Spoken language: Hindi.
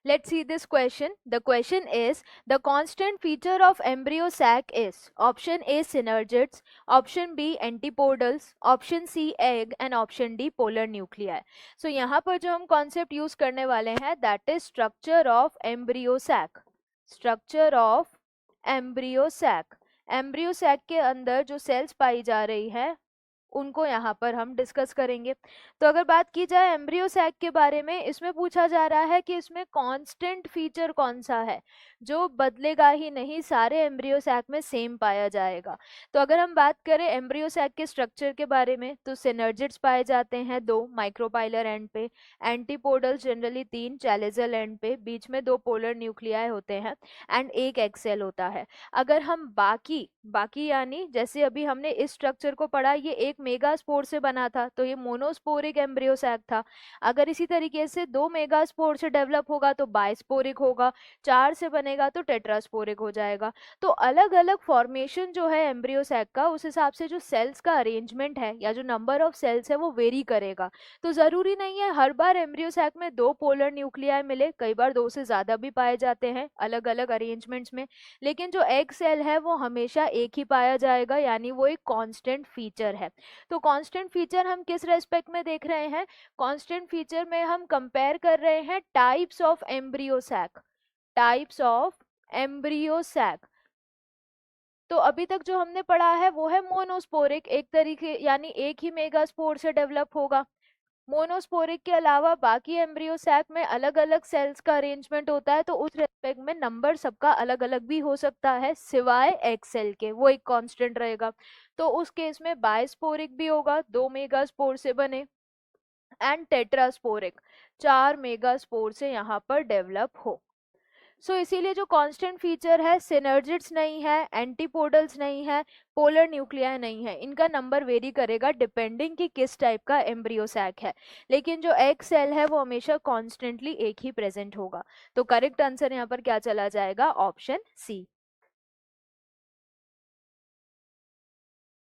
Let's see this question. The question is, the constant feature of embryo sac is option A synergids, option B antipodals, option C egg and option D polar nuclei. So यहाँ पर जो हम concept use करने वाले हैं that is structure of embryo sac. Structure of embryo sac. embryo sac के अंदर जो cells पाई जा रही है उनको यहाँ पर हम डिस्कस करेंगे। तो अगर बात की जाए एम्ब्रियो सैक के बारे में, इसमें पूछा जा रहा है कि इसमें कांस्टेंट फीचर कौन सा है जो बदलेगा ही नहीं, सारे एम्ब्रियो सैक में सेम पाया जाएगा। तो अगर हम बात करें एम्ब्रियो सैक के स्ट्रक्चर के बारे में, तो सिनर्जिड्स पाए जाते हैं 2 माइक्रोपाइलर एंड पे, एंटीपोडल जनरली 3 चैलेजल एंड पे, बीच में 2 पोलर न्यूक्लियाई होते हैं एंड एक एग सेल होता है। अगर हम बाकी यानी जैसे अभी हमने इस स्ट्रक्चर को पढ़ा, ये एक मेगास्पोर से बना था तो ये मोनोस्पोरिक एम्ब्रियो सैक था। अगर इसी तरीके से 2 मेगास्पोर से डेवलप होगा तो बाइस्पोरिक होगा, 4 से बनेगा तो टेट्रास्पोरिक हो जाएगा। तो अलग अलग फॉर्मेशन जो है एम्ब्रियो सैक का, उस हिसाब से जो सेल्स का अरेंजमेंट है या जो नंबर ऑफ सेल्स है वो वेरी करेगा। तो जरूरी नहीं है हर बार एम्ब्रियो सैक में 2 पोलर न्यूक्लियाई मिले, कई बार 2 से ज्यादा भी पाए जाते हैं अलग अलग अरेंजमेंट्स में, लेकिन जो एग सेल है वो हमेशा एक ही पाया जाएगा, यानी वो एक कांस्टेंट फीचर है। तो कांस्टेंट फीचर हम किस रेस्पेक्ट में देख रहे हैं? कांस्टेंट फीचर में हम कंपेयर कर रहे हैं types of embryo sac, types of embryo sac. तो अभी तक जो हमने पढ़ा है वो है मोनोस्पोरिक, एक तरीके यानी एक ही मेगास्पोर से डेवलप होगा। मोनोस्पोरिक के अलावा बाकी एम्ब्रियो सैक में अलग अलग सेल्स का अरेंजमेंट होता है, तो उस रेस्पेक्ट में नंबर सबका अलग अलग भी हो सकता है सिवाय एग सेल के, वो एक कांस्टेंट रहेगा। तो उस केस में बायस्पोरिक भी होगा, 2 मेगास्पोर से बने, एंड टेट्रास्पोरिक 4 मेगास्पोर से यहाँ पर डेवलप हो। इसीलिए जो कांस्टेंट फीचर है, सिनर्जिड्स नहीं है, एंटीपोडल्स नहीं है, पोलर न्यूक्लियाई नहीं है, इनका नंबर वेरी करेगा डिपेंडिंग कि किस टाइप का एम्ब्रियो सैक है, लेकिन जो एग सेल है वो हमेशा कॉन्स्टेंटली एक ही प्रेजेंट होगा। तो करेक्ट आंसर यहाँ पर क्या चला जाएगा? ऑप्शन सी।